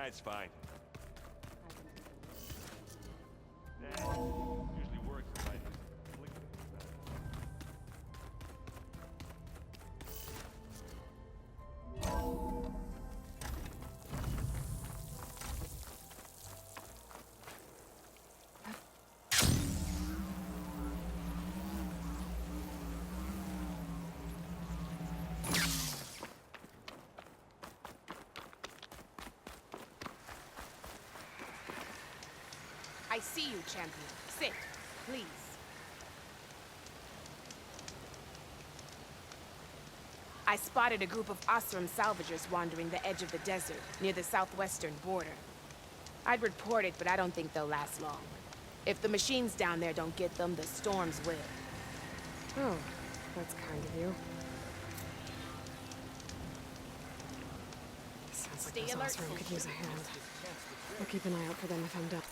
Nah, it's fine. Usually works if I flick it. I see you, champion. Sit, please. I spotted a group of Osram salvagers wandering the edge of the desert, near the southwestern border. I'd report it, but I don't think they'll last long. If the machines down there don't get them, the storms will. Oh, that's kind of you. Sounds like Stay those alert, Osram could soldier. use a hand. I'll keep an eye out for them if I'm done.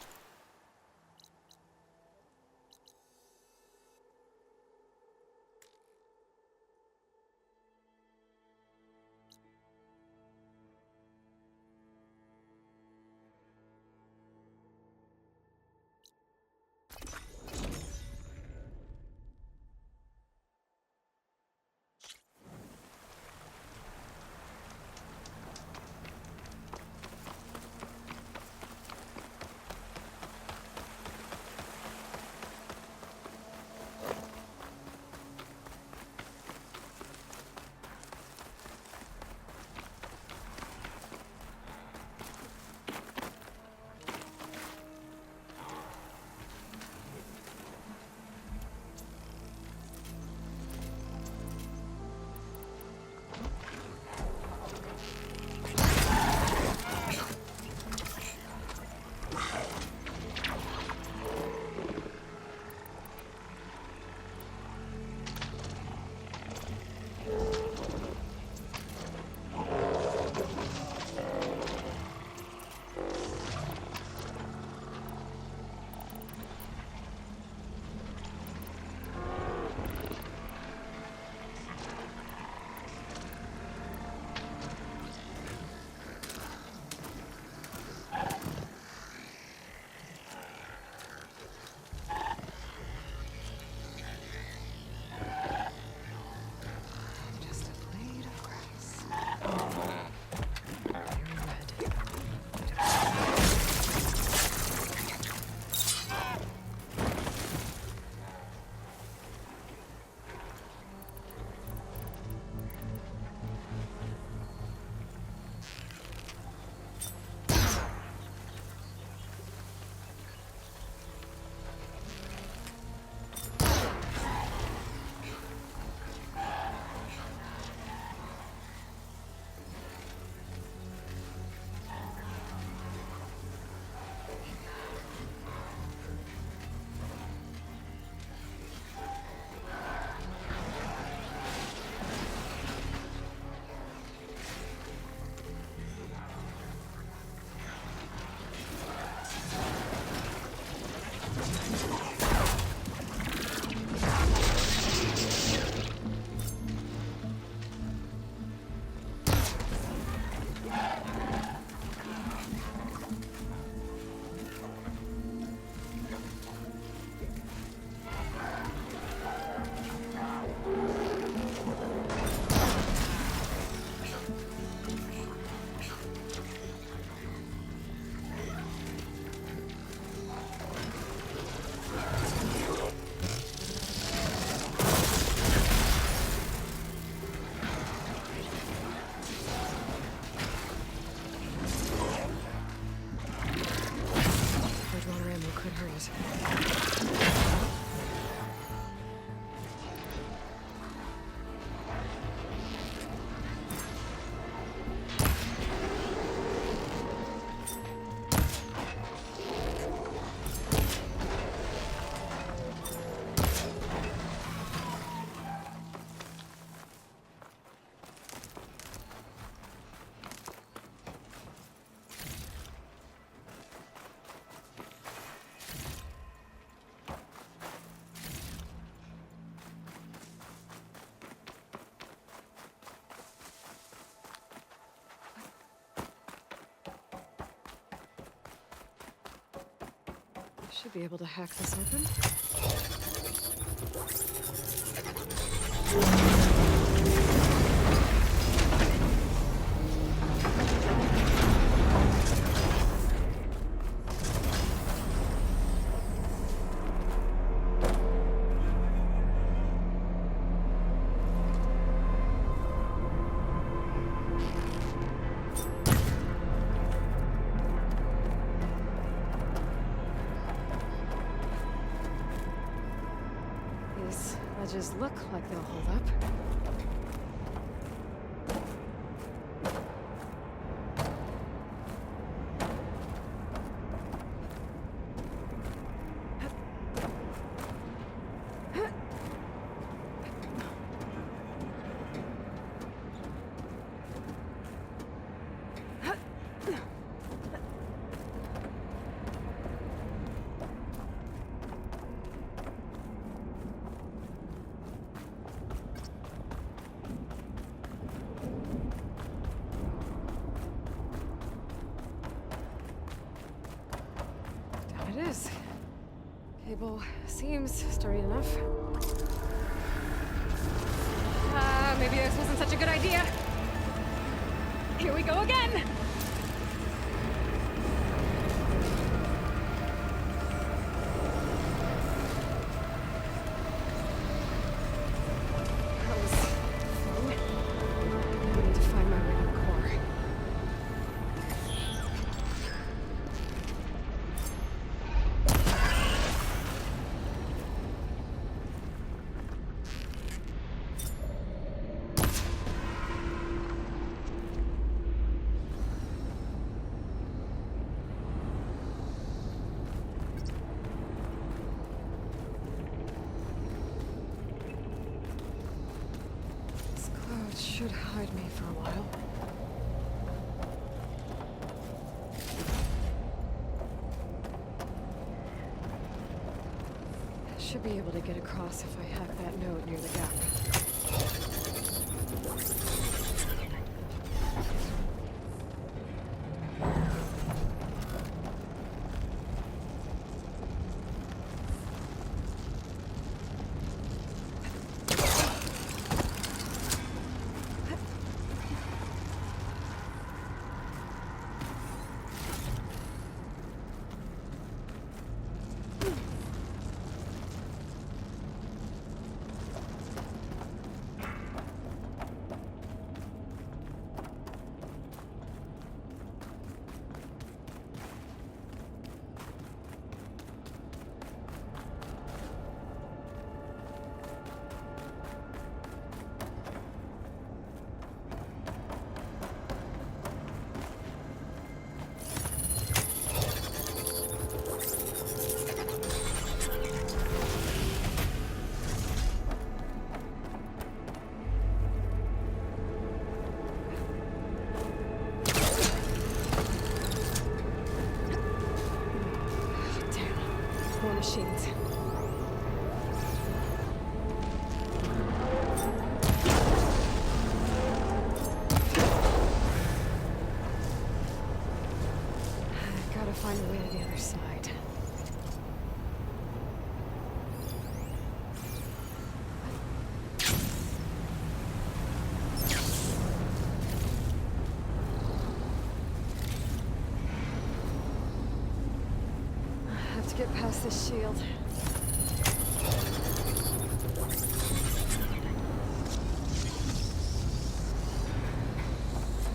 Should be able to hack this open. These ledges look like they'll hold up. It is. Cable seems sturdy enough. Maybe this wasn't such a good idea. Here we go again! That was fun. I need to find my way to the core. Should hide me for a while. I should be able to get across if I hack that node near the gap. Machines. I gotta find a way to the other side. To get past this shield.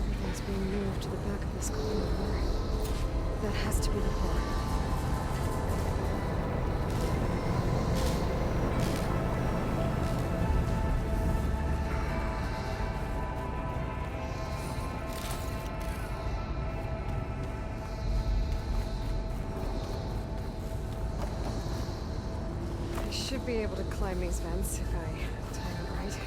Everything's being moved to the back of this corridor. That has to be the core. I should be able to climb these vents if I time it right.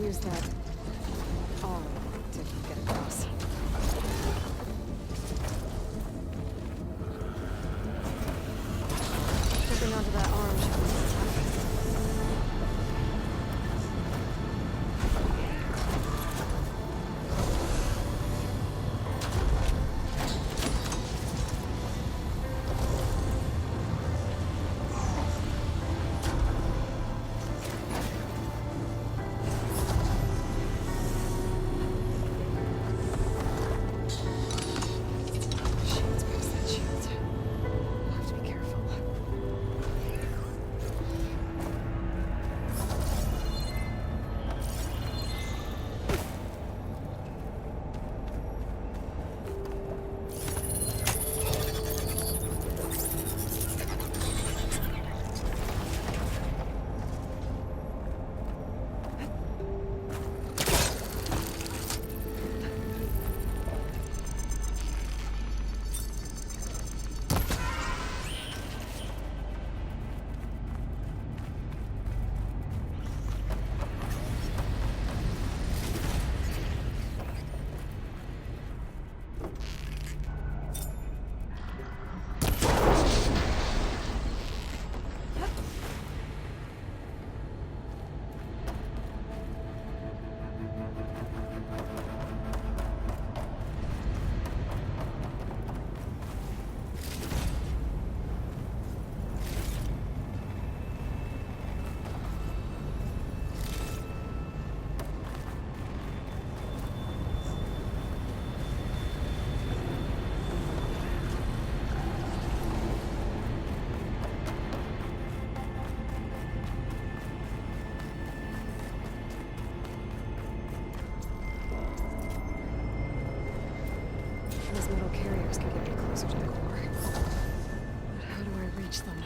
use that arm to get across. Holding onto that arm should be tough. These metal carriers can get me closer to the core. But how do I reach them?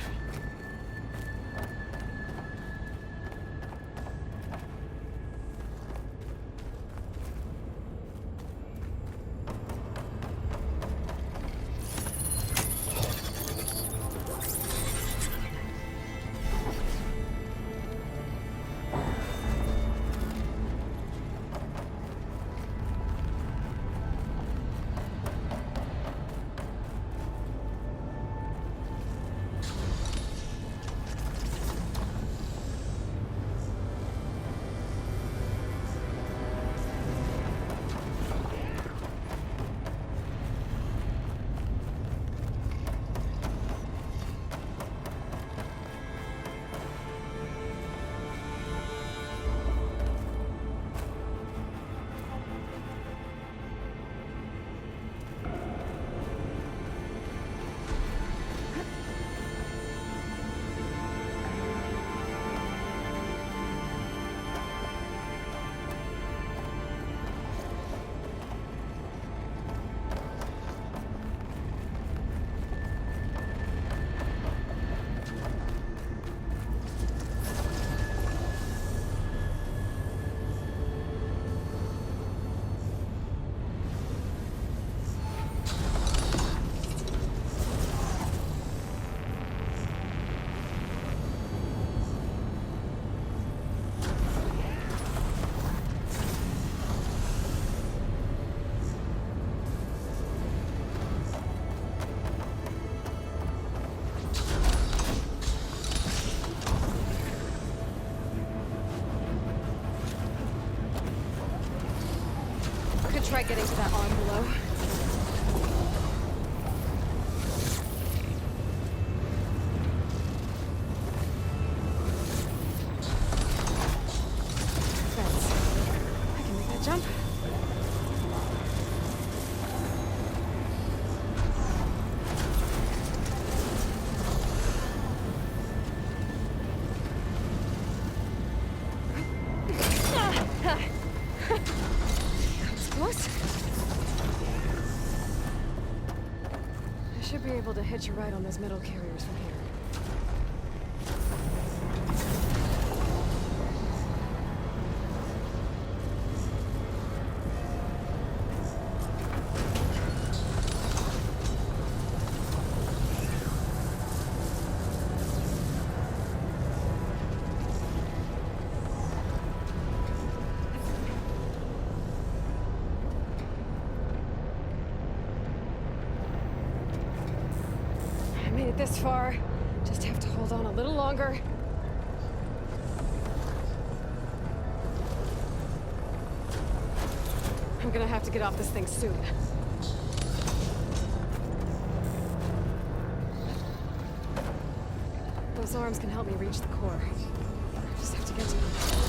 Try getting to that arm below. Fence. I can make that jump. Should be able to hitch a ride on those metal carriers from here. it this far. Just have to hold on a little longer. I'm gonna have to get off this thing soon. Those arms can help me reach the core. I just have to get to them.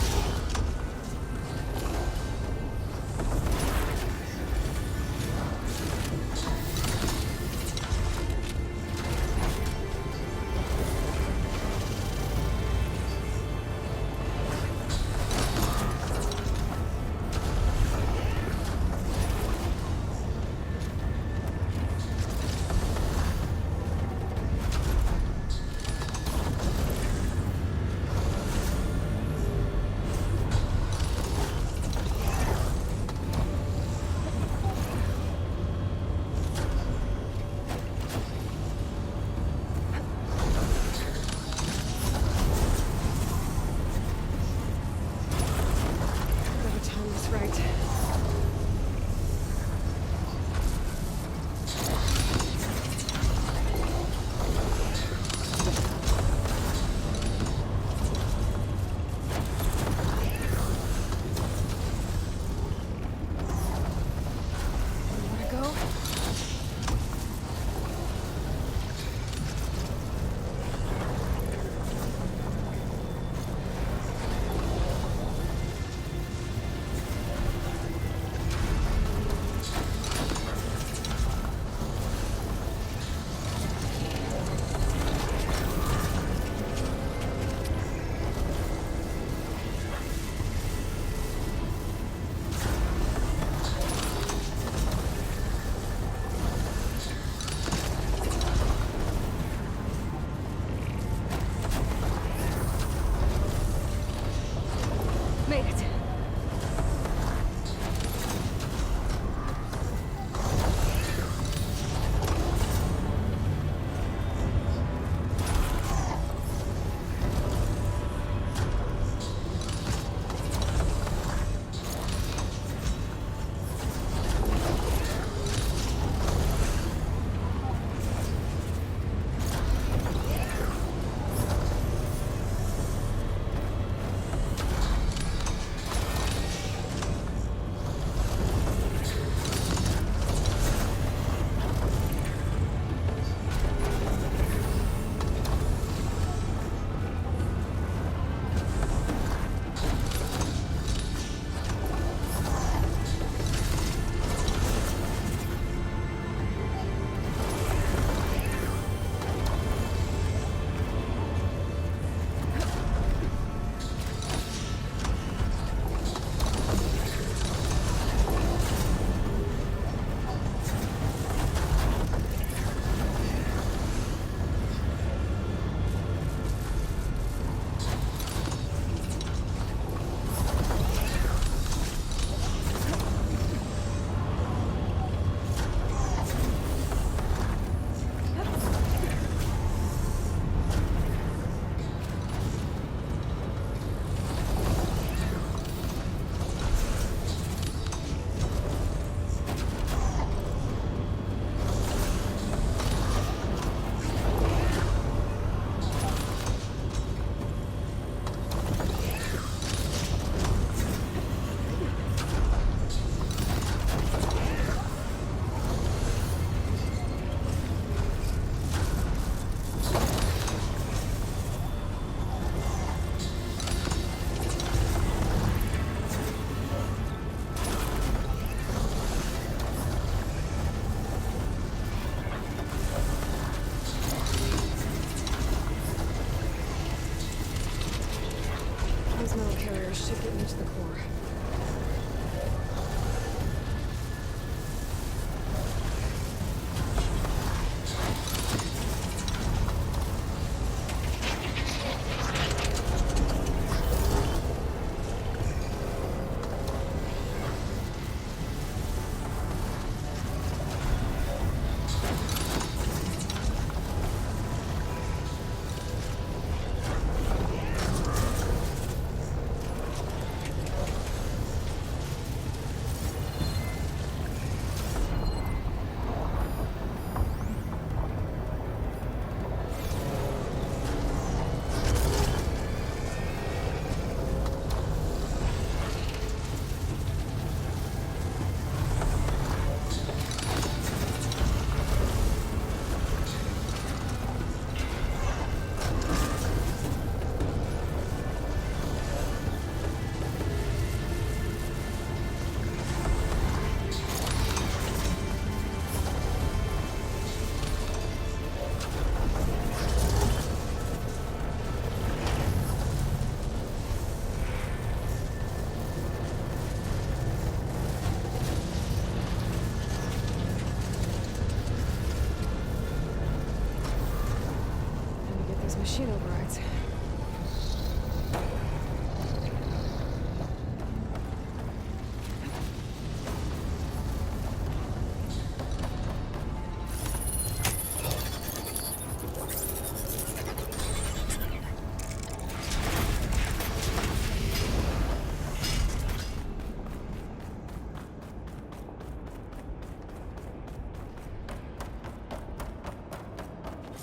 machine overrides.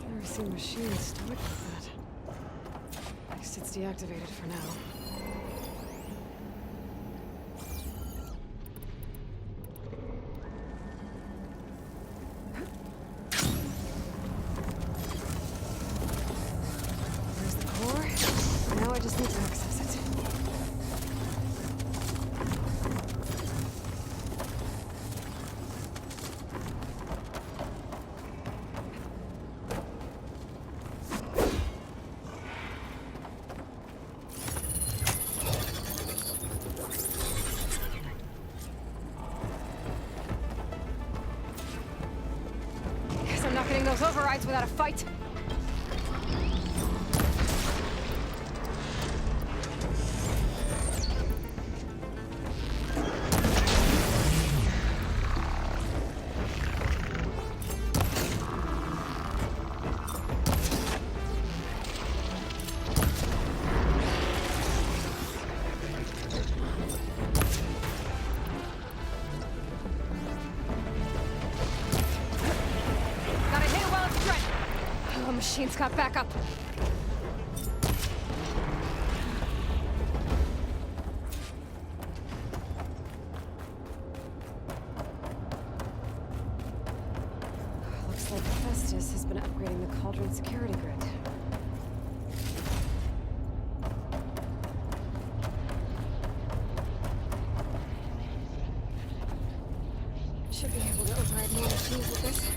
Never seen machines stored like that. At least it's deactivated for now. There's the core. Now I just need to access it. Guess I'm not getting those overrides without a fight. Gotta hit it while it's fresh. Oh, machine's got backup. Looks like Festus has been upgrading the Cauldron security grid. Should be able to override more machines with this.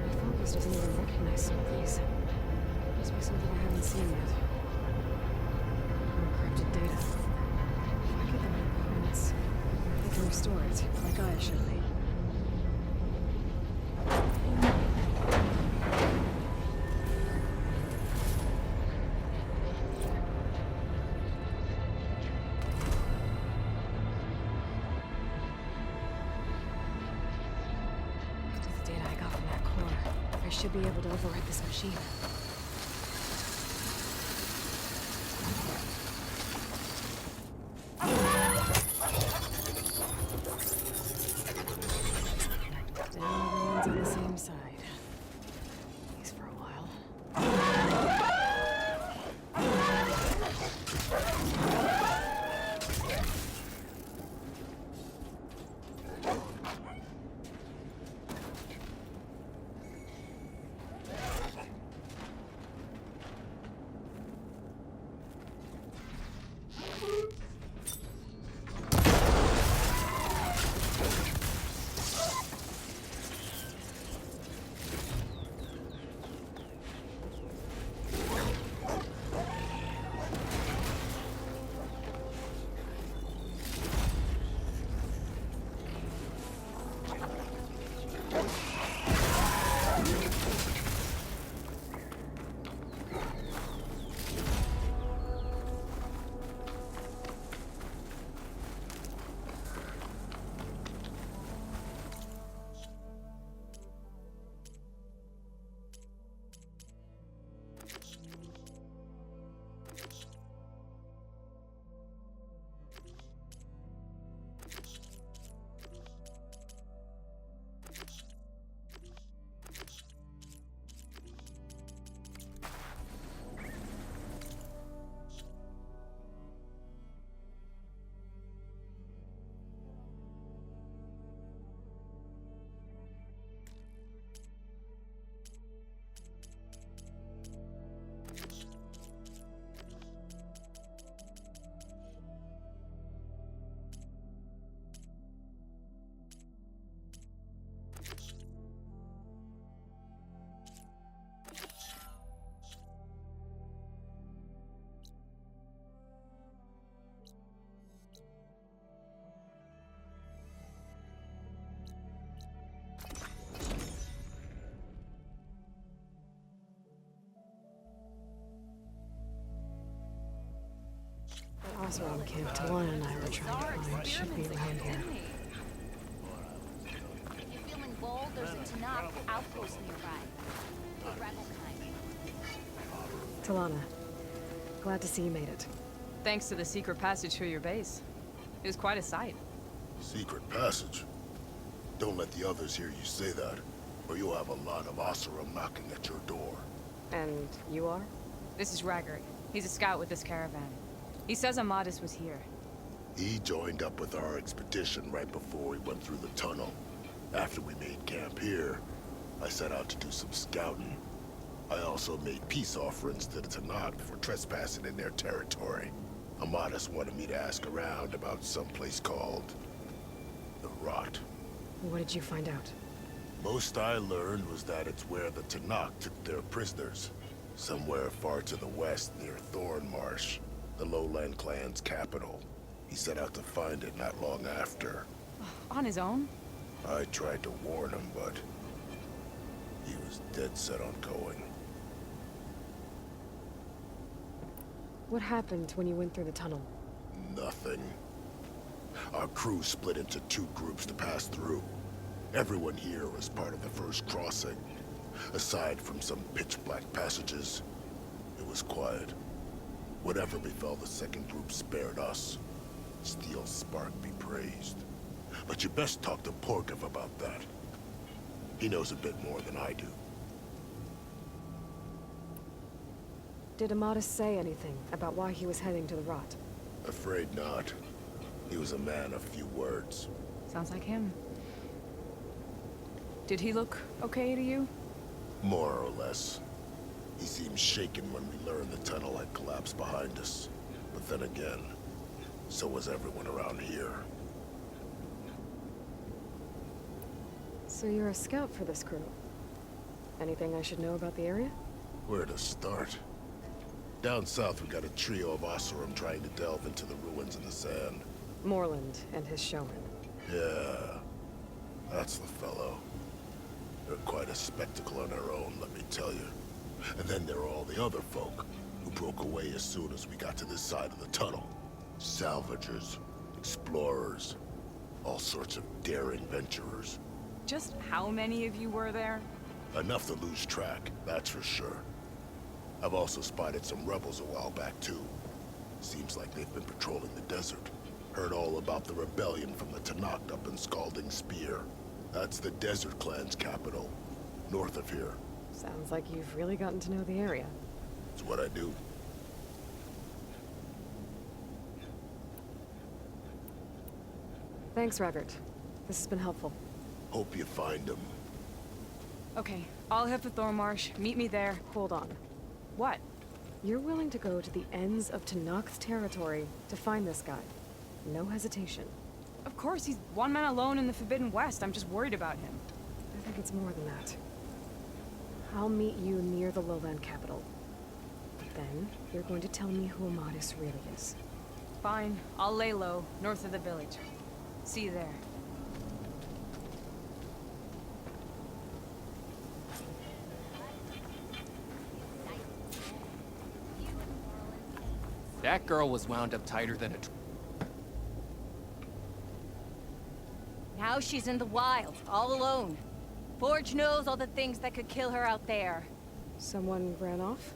My focus doesn't even recognize some of these. Must be something I haven't seen yet. Encrypted data. If I get the right coordinates, they can restore it, like I should be. With the data I got from that core, I should be able to override this machine. Now everyone's on the same side. At least for a while. Oseram camp Talana and I were trying to find should be around here. If you're feeling bold, there's a Tanakh outpost nearby. The rebel kind. Talana, glad to see you made it. Thanks to the secret passage through your base. It was quite a sight. Secret passage? Don't let the others hear you say that, or you'll have a lot of Oseram knocking at your door. And you are? This is Raggart. He's a scout with this caravan. He says Amadis was here. He joined up with our expedition right before we went through the tunnel. After we made camp here, I set out to do some scouting. I also made peace offerings to the Tanakh for trespassing in their territory. Amadis wanted me to ask around about some place called the Rot. What did you find out? Most I learned was that it's where the Tanakh took their prisoners. Somewhere far to the west near Thornmarsh, the Lowland clan's capital. He set out to find it not long after. On his own? I tried to warn him, but he was dead set on going. What happened when you went through the tunnel? Nothing. Our crew split into two groups to pass through. Everyone here was part of the first crossing. Aside from some pitch-black passages, it was quiet. Whatever befell the second group spared us. Steel Spark be praised. But you best talk to Porkov about that. He knows a bit more than I do. Did Amadis say anything about why he was heading to the Rot? Afraid not. He was a man of few words. Sounds like him. Did he look okay to you? More or less. He seemed shaken when we learned the tunnel had collapsed behind us. But then again, so was everyone around here. So you're a scout for this crew. Anything I should know about the area? Where to start? Down south we got a trio of Oseram trying to delve into the ruins in the sand. Morland and his showman. Yeah, that's the fellow. They're quite a spectacle on their own, let me tell you. And then there are all the other folk, who broke away as soon as we got to this side of the tunnel. Salvagers, explorers, all sorts of daring venturers. Just how many of you were there? Enough to lose track, that's for sure. I've also spotted some rebels a while back, too. Seems like they've been patrolling the desert. Heard all about the rebellion from the Tanakh up in Scalding Spear. That's the Desert Clan's capital, north of here. Sounds like you've really gotten to know the area. It's what I do. Thanks, Raggart. This has been helpful. Hope you find them. Okay, I'll head for Thornmarsh. Meet me there. Hold on. What? You're willing to go to the ends of Tanakh's territory to find this guy. No hesitation. Of course, he's one man alone in the Forbidden West. I'm just worried about him. I think it's more than that. I'll meet you near the lowland capital. Then, you're going to tell me who Amadis really is. Fine, I'll lay low, north of the village. See you there. That girl was wound up tighter than a... Now she's in the wild, all alone. Forge knows all the things that could kill her out there. Someone ran off?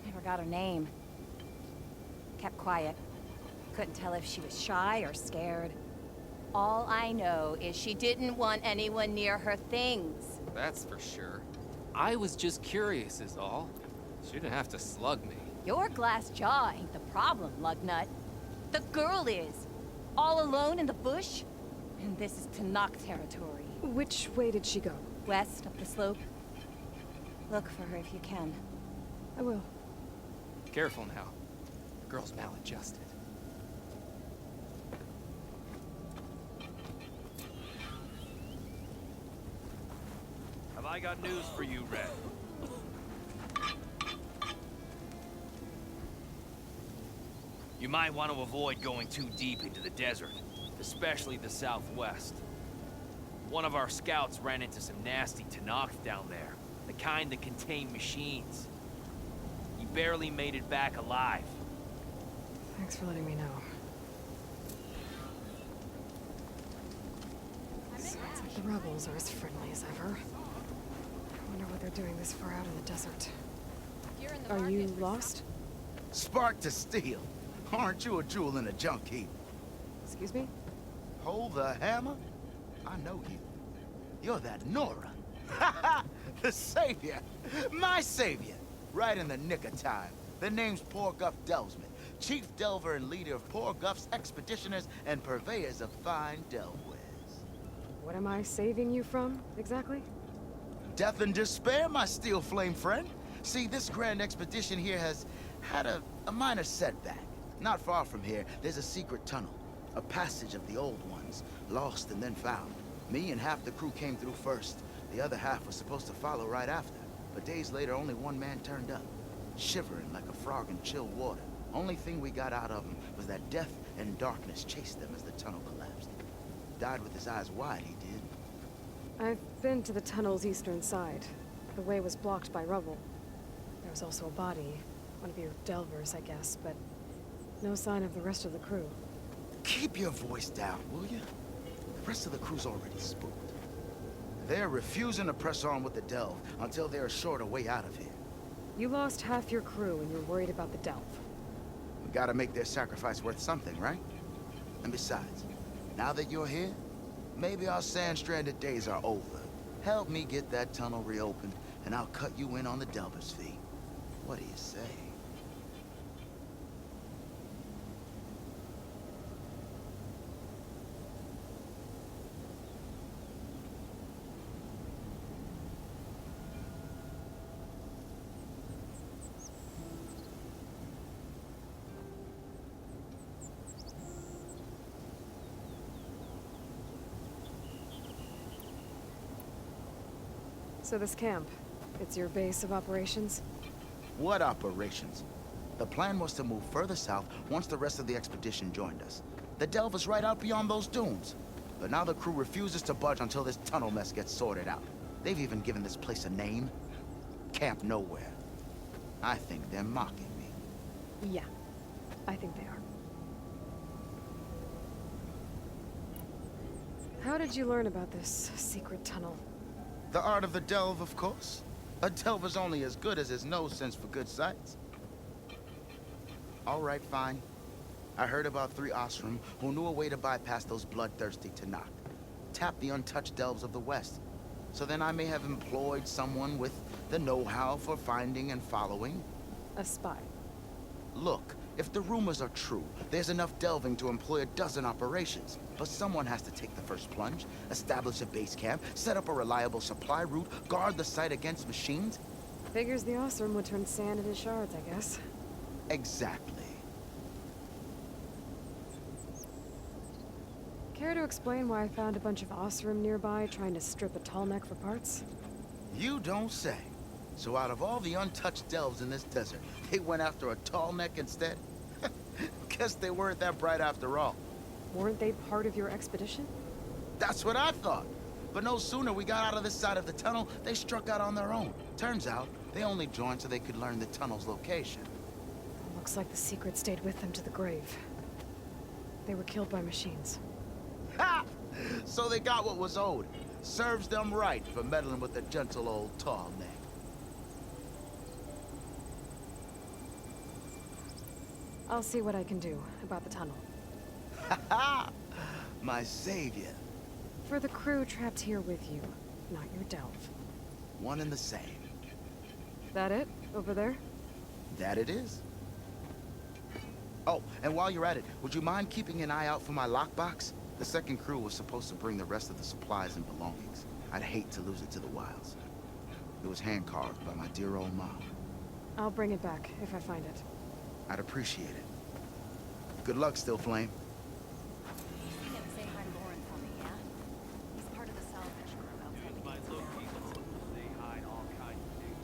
Never got her name. Kept quiet. Couldn't tell if she was shy or scared. All I know is she didn't want anyone near her things. That's for sure. I was just curious is all. She didn't have to slug me. Your glass jaw ain't the problem, Lugnut. The girl is. All alone in the bush. And this is Tanakh territory. Which way did she go? West, up the slope. Look for her if you can. I will. Careful now. The girl's maladjusted. Have I got news for you, Red? You might want to avoid going too deep into the desert, especially the southwest. One of our scouts ran into some nasty Tanakh down there, the kind that contain machines. He barely made it back alive. Thanks for letting me know. Sounds like the rebels are as friendly as ever. I wonder what they're doing this far out in the desert. Are you lost? Spark to steel. Aren't you a jewel in a junk heap? Excuse me? Hold the hammer? I know you. You're that Nora. Ha ha! The savior! My savior! Right in the nick of time. The name's Poor Guff Delvesman, chief delver and leader of Poor Guff's expeditioners and purveyors of fine delvewares. What am I saving you from, exactly? Death and despair, my steel flame friend. See, this grand expedition here has had a minor setback. Not far from here, there's a secret tunnel. A passage of the old ones, lost and then found. Me and half the crew came through first. The other half was supposed to follow right after. But days later, only one man turned up, shivering like a frog in chill water. Only thing we got out of him was that death and darkness chased them as the tunnel collapsed. Died with his eyes wide, he did. I've been to the tunnel's eastern side. The way was blocked by rubble. There was also a body. One of your delvers, I guess, but no sign of the rest of the crew. Keep your voice down, will you? The rest of the crew's already spooked. They're refusing to press on with the delve until they're assured a way out of here. You lost half your crew and you're worried about the delve. We gotta make their sacrifice worth something, right? And besides, now that you're here, maybe our sand-stranded days are over. Help me get that tunnel reopened, and I'll cut you in on the delver's fee. What do you say? So this camp, it's your base of operations? What operations? The plan was to move further south once the rest of the expedition joined us. The delve is right out beyond those dunes. But now the crew refuses to budge until this tunnel mess gets sorted out. They've even given this place a name. Camp Nowhere. I think they're mocking me. Yeah, I think they are. How did you learn about this secret tunnel? The art of the delve, of course. A delver's only as good as his nose sense for good sights. All right, fine. I heard about 3 Osram who knew a way to bypass those bloodthirsty Tanakh. Tap the untouched delves of the West. So then I may have employed someone with the know-how for finding and following. A spy. Look, if the rumors are true, there's enough delving to employ a dozen operations. But someone has to take the first plunge, establish a base camp, set up a reliable supply route, guard the site against machines. Figures the Osram would turn sand into shards, I guess. Exactly. Care to explain why I found a bunch of Osram nearby trying to strip a tall neck for parts? You don't say. So out of all the untouched delves in this desert, they went after a tall neck instead? Guess they weren't that bright after all. Weren't they part of your expedition? That's what I thought. But no sooner we got out of this side of the tunnel, they struck out on their own. Turns out, they only joined so they could learn the tunnel's location. Looks like the secret stayed with them to the grave. They were killed by machines. Ha! So they got what was owed. Serves them right for meddling with the gentle old tall neck. I'll see what I can do about the tunnel. Ha ha! My savior. For the crew trapped here with you, not your delve. One and the same. That it? Over there? That it is. Oh, and while you're at it, would you mind keeping an eye out for my lockbox? The second crew was supposed to bring the rest of the supplies and belongings. I'd hate to lose it to the wilds. It was hand-carved by my dear old mom. I'll bring it back if I find it. I'd appreciate it. Good luck, Still Flame. See him, say hi to Lauren for me, yeah? He's part of the salvage crew. I'll take him. My location, they hide all kinds of things.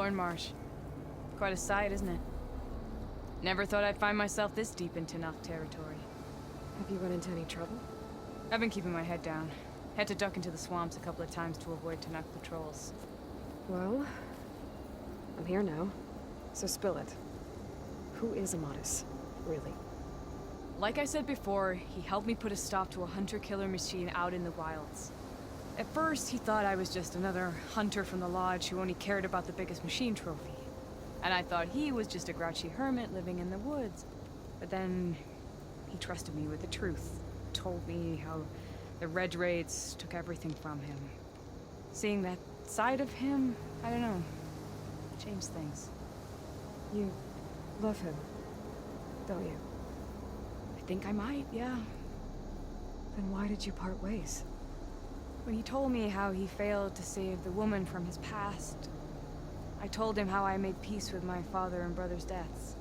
Thorn Marsh. Quite a sight, isn't it? Never thought I'd find myself this deep into Tenakth territory. Have you run into any trouble? I've been keeping my head down. Had to duck into the swamps a couple of times to avoid Tenakth patrols. Well, I'm here now, so spill it. Who is Amatis, really? Like I said before, he helped me put a stop to a hunter-killer machine out in the wilds. At first, he thought I was just another hunter from the Lodge who only cared about the biggest machine trophy. And I thought he was just a grouchy hermit living in the woods. But then, he trusted me with the truth. Told me how the Red Raids took everything from him. Seeing that side of him, I don't know, changed things. You love him, don't you? I think I might, yeah. Then why did you part ways? When he told me how he failed to save the woman from his past, I told him how I made peace with my father and brother's deaths.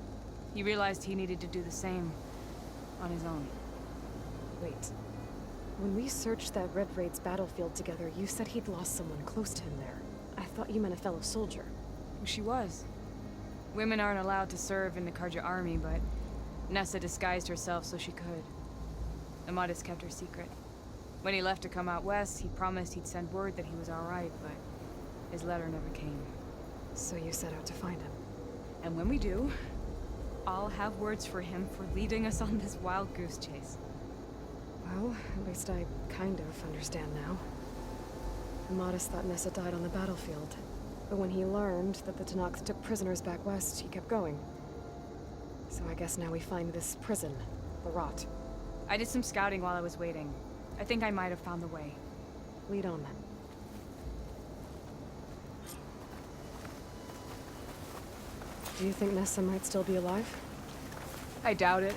He realized he needed to do the same on his own. Wait. When we searched that Red Raid's battlefield together, you said he'd lost someone close to him there. I thought you meant a fellow soldier. She was. Women aren't allowed to serve in the Karja army, but Nessa disguised herself so she could. Amatis kept her secret. When he left to come out west, he promised he'd send word that he was alright, but his letter never came. So you set out to find him. And when we do, I'll have words for him for leading us on this wild goose chase. Well, at least I kind of understand now. Amatis thought Nessa died on the battlefield. But when he learned that the Tenakth took prisoners back west, he kept going. So I guess now we find this prison, the Rot. I did some scouting while I was waiting. I think I might have found the way. Lead on then. Do you think Nessa might still be alive? I doubt it.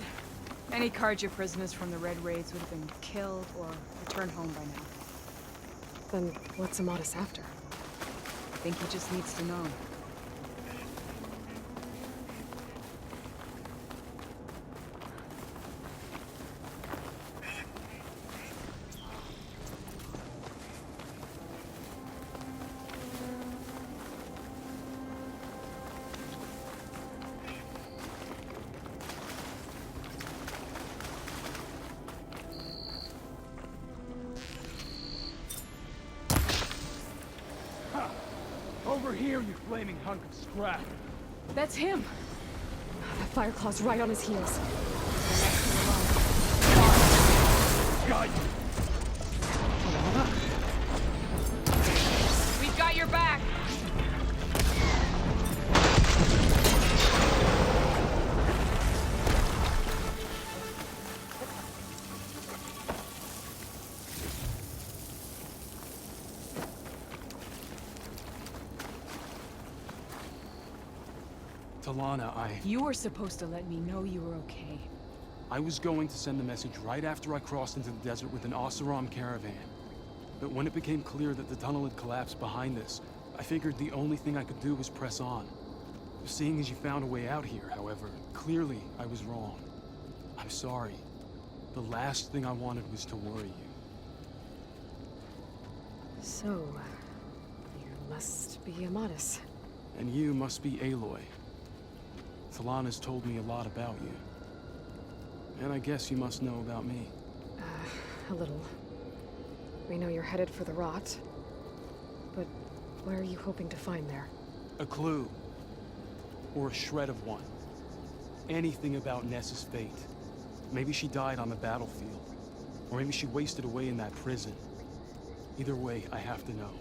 Any Karja prisoners from the Red Raids would have been killed or returned home by now. Then what's Amatis after? I think he just needs to know. Over here, you flaming hunk of scrap. That's him! That Fireclaw's right on his heels. Got you! We've got your back! Talana, You were supposed to let me know you were okay. I was going to send the message right after I crossed into the desert with an Oseram caravan. But when it became clear that the tunnel had collapsed behind us, I figured the only thing I could do was press on. Seeing as you found a way out here, however, clearly I was wrong. I'm sorry. The last thing I wanted was to worry you. So, you must be Amatis. And you must be Aloy. Talana's told me a lot about you. And I guess you must know about me. A little. We know you're headed for the Rot. But what are you hoping to find there? A clue. Or a shred of one. Anything about Nessa's fate. Maybe she died on the battlefield. Or maybe she wasted away in that prison. Either way, I have to know.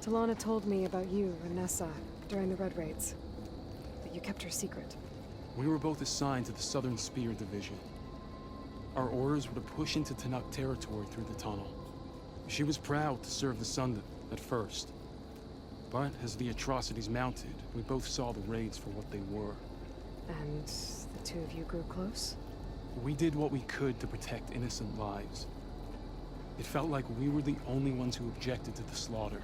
Talana told me about you and Nessa during the Red Raids. That you kept her secret. We were both assigned to the Southern Spear Division. Our orders were to push into Tenakth territory through the tunnel. She was proud to serve the Sundom at first. But as the atrocities mounted, we both saw the raids for what they were. And the two of you grew close? We did what we could to protect innocent lives. It felt like we were the only ones who objected to the slaughter.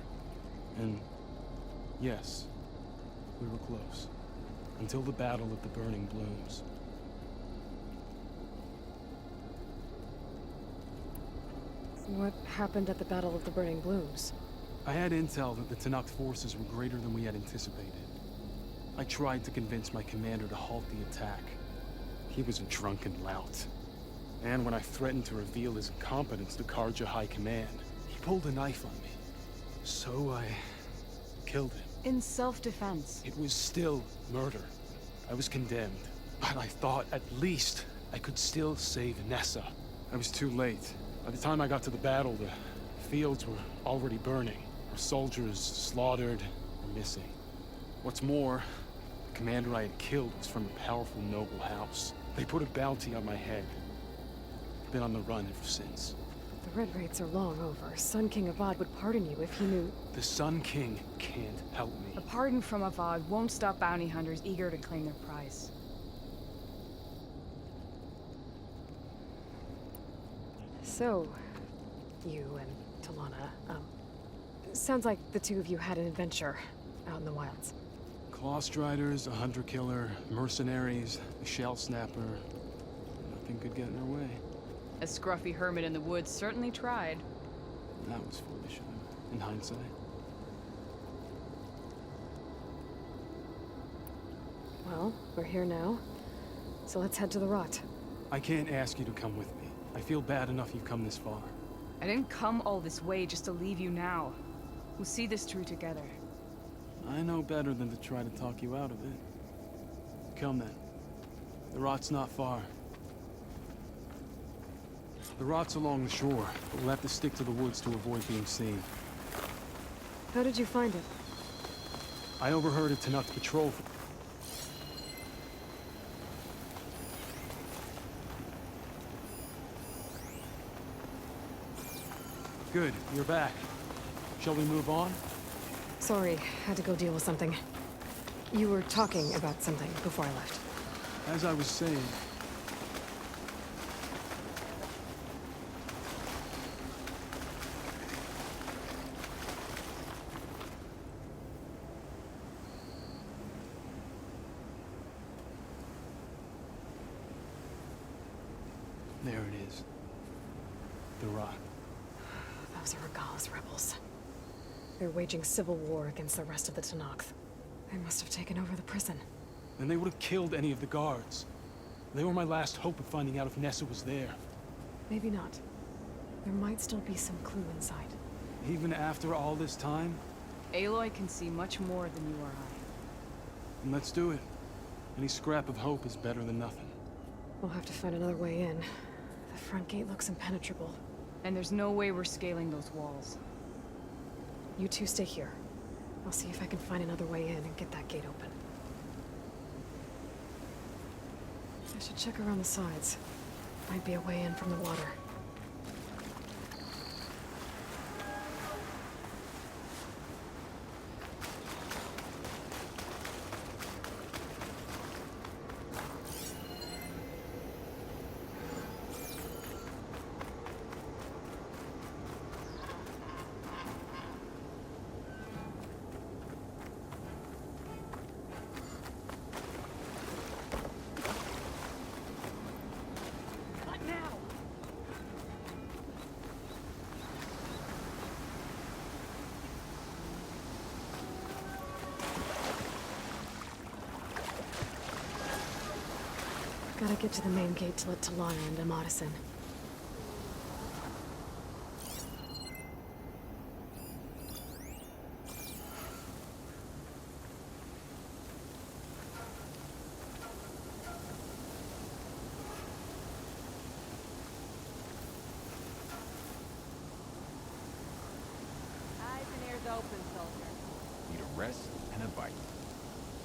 And yes, we were close. Until the Battle of the Burning Blooms. What happened at the Battle of the Burning Blooms? I had intel that the Tanakh forces were greater than we had anticipated. I tried to convince my commander to halt the attack. He was a drunken lout. And when I threatened to reveal his incompetence to Karja High Command, he pulled a knife on me. So I killed him. In self-defense. It was still murder. I was condemned. But I thought at least I could still save Nessa. I was too late. By the time I got to the battle, the fields were already burning. Our soldiers slaughtered or missing. What's more, the commander I had killed was from a powerful noble house. They put a bounty on my head. I've been on the run ever since. The red raids are long over. Sun King Avad would pardon you if he knew... The Sun King can't help me. A pardon from Avad won't stop bounty hunters eager to claim their prize. So, you and Talana, sounds like the two of you had an adventure out in the wilds. Claw Striders, a hunter killer, mercenaries, a shell snapper. Nothing could get in our way. A scruffy hermit in the woods certainly tried. That was foolish of him, in hindsight. Well, we're here now, so let's head to the rot. I can't ask you to come with me. I feel bad enough you've come this far. I didn't come all this way just to leave you now. We'll see this through together. I know better than to try to talk you out of it. Come then. The rot's not far. The rot's along the shore, but we'll have to stick to the woods to avoid being seen. How did you find it? I overheard a Tanakh patrol. Good, you're back. Shall we move on? Sorry, had to go deal with something. You were talking about something before I left. As I was saying... There it is. The rot. Those are Regal's rebels. They're waging civil war against the rest of the Tanakh. They must have taken over the prison. Then they would have killed any of the guards. They were my last hope of finding out if Nessa was there. Maybe not. There might still be some clue inside. Even after all this time? Aloy can see much more than you or I. And let's do it. Any scrap of hope is better than nothing. We'll have to find another way in. The front gate looks impenetrable. And there's no way we're scaling those walls. You two stay here. I'll see if I can find another way in and get that gate open. I should check around the sides. Might be a way in from the water. Gotta get to the main gate to let Talana and Amadis in. Eyes and ears open, soldier. Need a rest and a bite.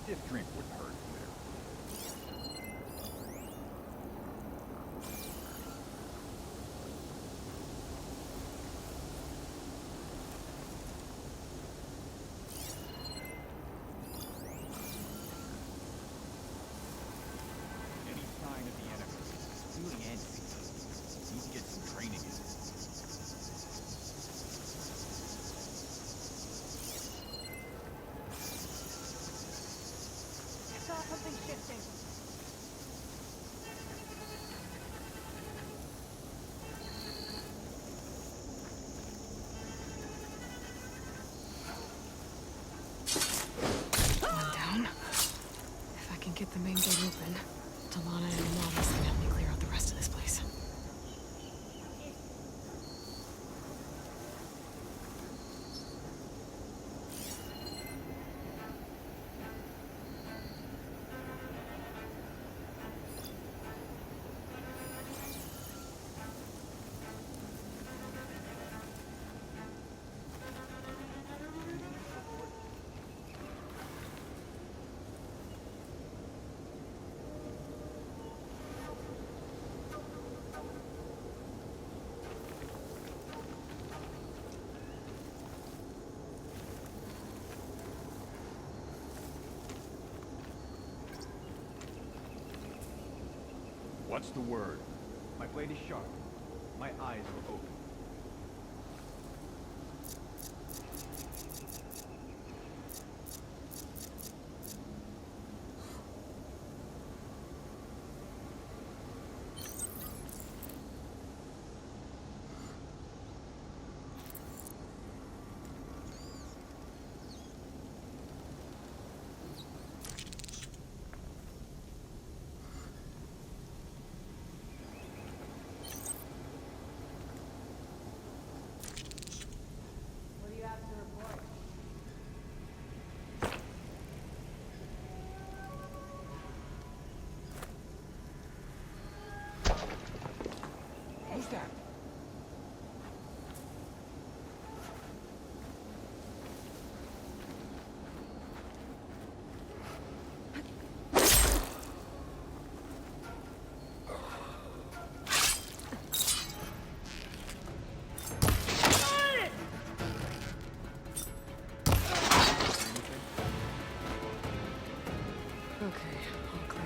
Stiff drink wouldn't hurt there. Any sign of the enemy? Feeling antsy. Need to get some training in. Saw something shifting. get the main gate open, Delana and Modest can help me clear out the rest of this place. What's the word? My blade is sharp. My eyes are open. Who's that? Okay, all clear.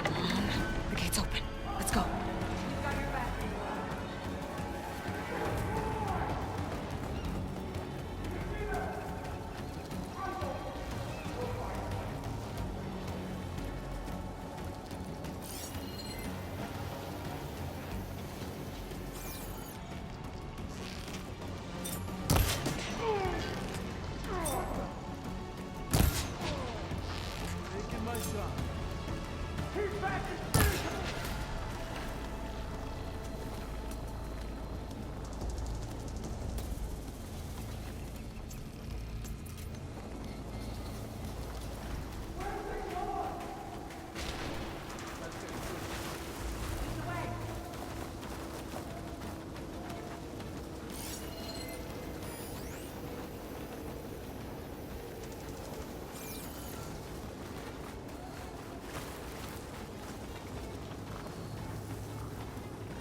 Come on. The gate's open. Let's go. Taking my shot.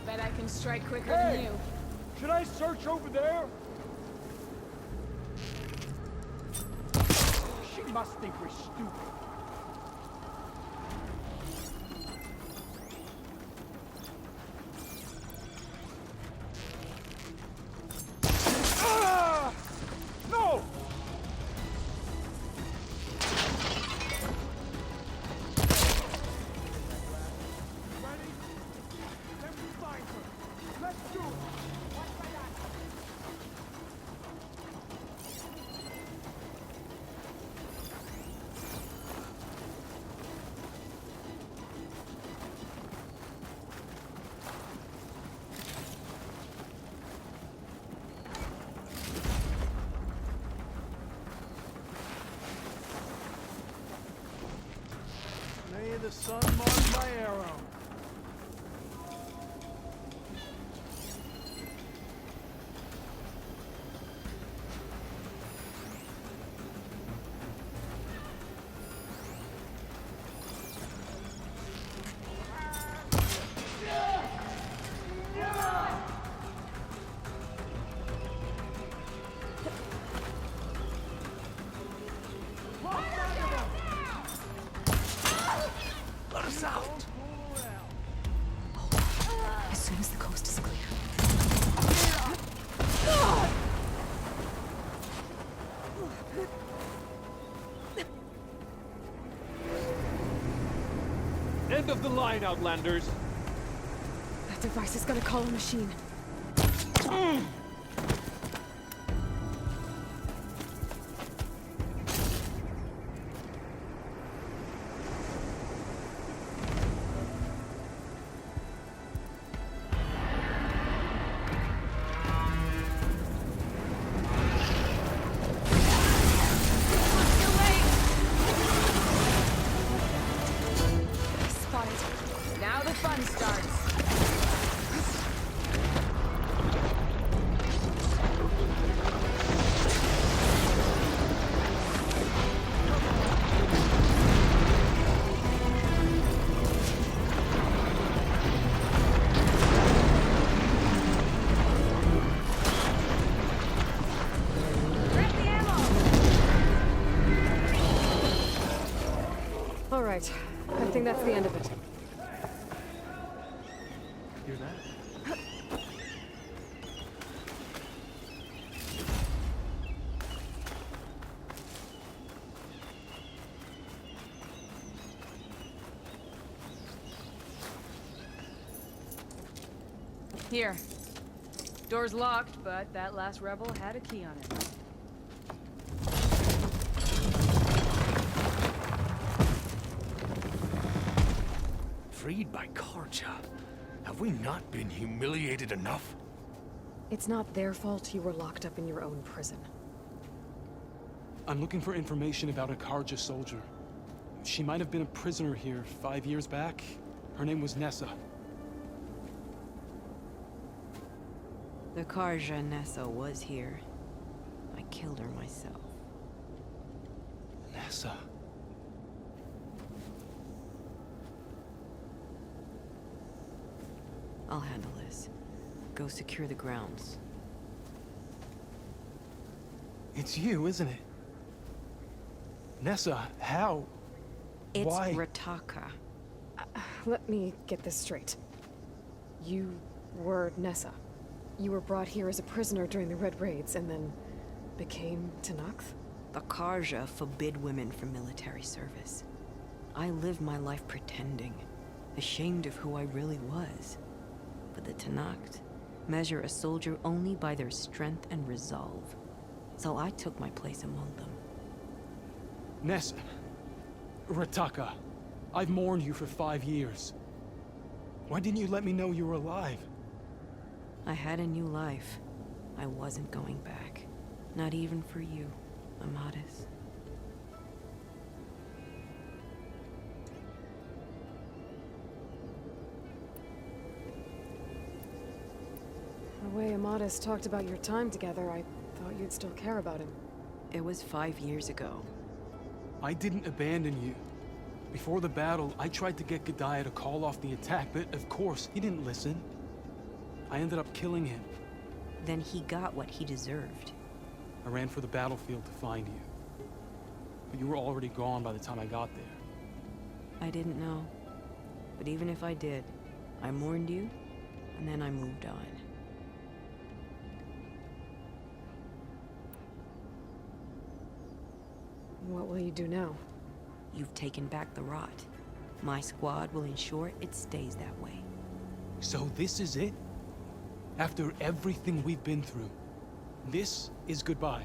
Bet I can strike quicker than you. Should I search over there? She must think we're stupid. Ah! No! Ready? Then we find her. Let's do it. May the sun mark my arrow. Let us out! As soon as the coast is clear. End of the line, Outlanders. device is gonna call a machine. Spotted. Now the fun starts. All right. I think that's the end of it. Hear that? Here. Door's locked, but that last rebel had a key on it. Freed by Karja. Have we not been humiliated enough? It's not their fault you were locked up in your own prison. I'm looking for information about a Karja soldier. She might have been a prisoner here 5 years back. Her name was Nessa. The Karja Nessa was here. I killed her myself. Nessa. I'll handle this. Go secure the grounds. It's you, isn't it? Nessa, how? It's Why? Rataka. Let me get this straight. You were Nessa. You were brought here as a prisoner during the Red Raids and then became Tenakth? The Karja forbid women from military service. I lived my life pretending, ashamed of who I really was. But the Tenakth measure a soldier only by their strength and resolve. So I took my place among them. Nessa. Rataka. I've mourned you for 5 years. Why didn't you let me know you were alive? I had a new life. I wasn't going back. Not even for you, Amatis. The way Amatis talked about your time together, I thought you'd still care about him. It was 5 years ago. I didn't abandon you. Before the battle, I tried to get G'daiah to call off the attack, but of course, he didn't listen. I ended up killing him. Then he got what he deserved. I ran for the battlefield to find you. But you were already gone by the time I got there. I didn't know. But even if I did, I mourned you, and then I moved on. What will you do now? You've taken back the rot. My squad will ensure it stays that way. So this is it? After everything we've been through, this is goodbye.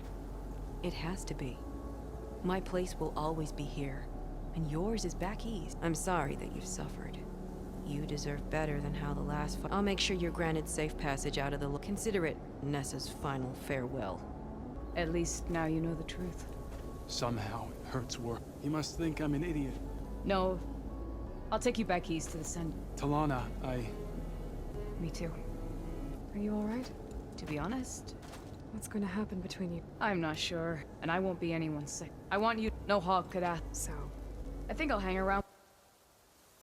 It has to be. My place will always be here, and yours is back east. I'm sorry that you've suffered. You deserve better than how the last I'll make sure you're granted safe passage out of the Consider it Nessa's final farewell. At least now you know the truth. Somehow, it hurts worse. You must think I'm an idiot. No, I'll take you back east to the sun. Talana, Me too. Are you alright? To be honest, What's going to happen between you? I'm not sure, and I won't be anyone's sick. I want you. No Hawk could ask. So, I think I'll hang around.